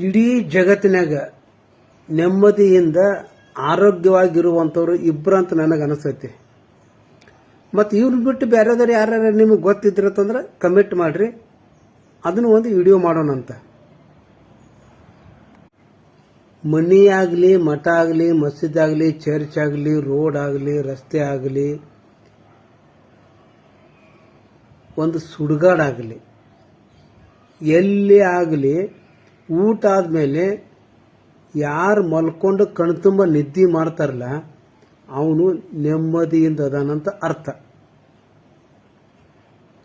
ಇಡೀ ಜಗತ್ತಿನಾಗ ನೆಮ್ಮದಿಯಿಂದ ಆರೋಗ್ಯವಾಗಿರುವಂಥವ್ರು ಇಬ್ಬರು ಅಂತ ನನಗೆ ಅನಿಸ್ತೈತಿ. ಮತ್ತು ಇವ್ರನ್ನ ಬಿಟ್ಟು ಬೇರೆದವ್ರು ಯಾರ್ಯಾರು ನಿಮಗೆ ಗೊತ್ತಿದ್ರತ್ತಂದ್ರೆ ಕಮೆಂಟ್ ಮಾಡಿರಿ, ಅದನ್ನು ಒಂದು ವಿಡಿಯೋ ಮಾಡೋಣಂತ. ಮನಿ ಆಗಲಿ, ಮಠ ಆಗಲಿ, ಮಸೀದ್ ಆಗಲಿ, ಚರ್ಚ್ ಆಗಲಿ, ರೋಡ್ ಆಗಲಿ, ರಸ್ತೆ ಆಗಲಿ, ಒಂದು ಸುಡುಗಾಡಾಗಲಿ, ಎಲ್ಲಿ ಆಗಲಿ ಊಟ ಆದಮೇಲೆ ಯಾರು ಮಲ್ಕೊಂಡು ಕಣ್ತುಂಬ ನಿದ್ದೆ ಮಾಡ್ತಾರಲ್ಲ ಅವನು ನೆಮ್ಮದಿಯಿಂದ ಅದಾನಂತ ಅರ್ಥ.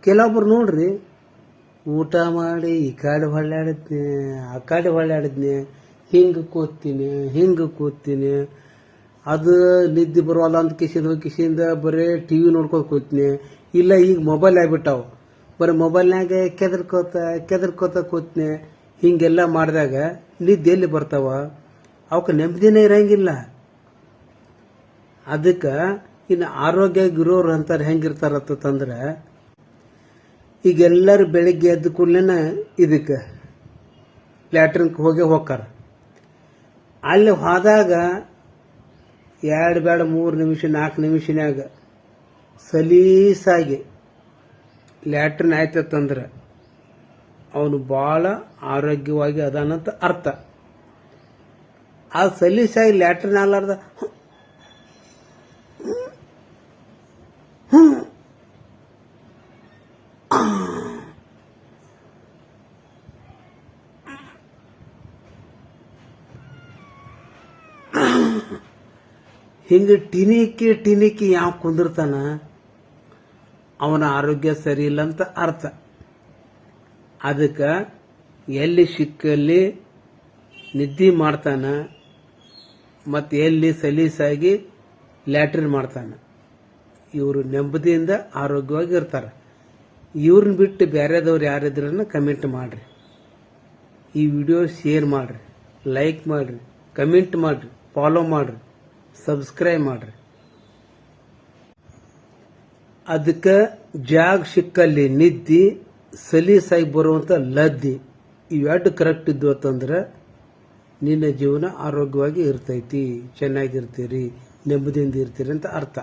ಕೆಲವೊಬ್ರು ನೋಡ್ರಿ, ಊಟ ಮಾಡಿ ಈ ಕಡೆ ಹೊಳ್ಳಾಡಿದ್ನೆ, ಆ ಕಡೆ ಹೊಳ್ಳಾಡಿದ್ನೆ, ಹಿಂಗೆ ಕೂತೀನಿ, ಅದು ನಿದ್ದೆ ಬರೋಲ್ಲ ಅಂತ ಕಿಸಿಯಿಂದ ಬರೀ ಟಿ ವಿ ನೋಡ್ಕೊಂಡು ಕೂತೀನಿ. ಇಲ್ಲ ಈಗ ಮೊಬೈಲ್ ಆಗ್ಬಿಟ್ಟಾವು, ಬರೀ ಮೊಬೈಲ್ನಾಗ ಕೆದರ್ಕೋತ ಕೂತೀನಿ. ಹಿಂಗೆಲ್ಲ ಮಾಡಿದಾಗ ನಿದ್ದೆ ಎಲ್ಲಿ ಬರ್ತಾವ? ಅವಕ್ಕೆ ನೆಮ್ಮದಿನೇ ಇರಂಗಿಲ್ಲ. ಅದಕ್ಕೆ ಇನ್ನು ಆರೋಗ್ಯವಾಗಿರೋರು ಅಂತಾರೆ ಹೆಂಗಿರ್ತಾರಂತಂದ್ರೆ, ಈಗೆಲ್ಲರೂ ಬೆಳಿಗ್ಗೆ ಎದ್ದ ಕೂಡಲೇ ಇದಕ್ಕೆ ಲ್ಯಾಟ್ರಿನ್ಗೆ ಹೋಗ್ತಾರ. ಅಲ್ಲಿ ಹೋದಾಗ 2 ಬೇಡ 3 ನಿಮಿಷ 4 ನಿಮಿಷನ್ಯಾಗ ಸಲೀಸಾಗಿ ಲ್ಯಾಟ್ರಿನ್ ಆಯ್ತಂದ್ರೆ ಅವನು ಭಾಳ ಆರೋಗ್ಯವಾಗಿ ಅದಾನಂತ ಅರ್ಥ. ಆ ಸಲೀಸಾಗಿ ಲ್ಯಾಟ್ರಿನ್ ಆಗ್ಲಾರ್ದ ಹಿಂಗೆ ಟಿನಿಕಿ ಯಾವ ಕುಂದಿರ್ತಾನ ಅವನ ಆರೋಗ್ಯ ಸರಿ ಇಲ್ಲ ಅಂತ ಅರ್ಥ. ಅದಕ್ಕೆ ಎಲ್ಲಿ ಸಿಕ್ಕಲ್ಲಿ ನಿದ್ದೆ ಮಾಡ್ತಾನ ಮತ್ತು ಎಲ್ಲಿ ಸಲೀಸಾಗಿ ಲ್ಯಾಟ್ರಿನ್ ಮಾಡ್ತಾನ, ಇವರು ನೆಮ್ಮದಿಯಿಂದ ಆರೋಗ್ಯವಾಗಿ ಇರ್ತಾರೆ. ಇವ್ರನ್ನ ಬಿಟ್ಟು ಬೇರೆದವ್ರು ಯಾರಿದ್ರನ್ನ ಕಮೆಂಟ್ ಮಾಡಿರಿ, ಈ ವಿಡಿಯೋ ಶೇರ್ ಮಾಡಿರಿ, ಲೈಕ್ ಮಾಡಿರಿ, ಕಮೆಂಟ್ ಮಾಡಿರಿ, ಫಾಲೋ ಮಾಡಿರಿ, ಸಬ್ಸ್ಕ್ರೈಬ್ ಮಾಡಿರಿ. ಅದಕ್ಕೆ ಜಾಗ ಸಿಕ್ಕಲ್ಲಿ ನಿದ್ದಿ, ಸಲೀಸಾಗಿ ಬರುವಂಥ ಲದ್ದಿ, ಇವೆರಡು ಕರೆಕ್ಟ್ ಇದ್ವು ಅಂತಂದ್ರೆ ನಿನ್ನ ಜೀವನ ಆರೋಗ್ಯವಾಗಿ ಇರ್ತೈತಿ, ಚೆನ್ನಾಗಿರ್ತೀರಿ, ನೆಮ್ಮದಿಯಿಂದ ಇರ್ತೀರಿ ಅಂತ ಅರ್ಥ.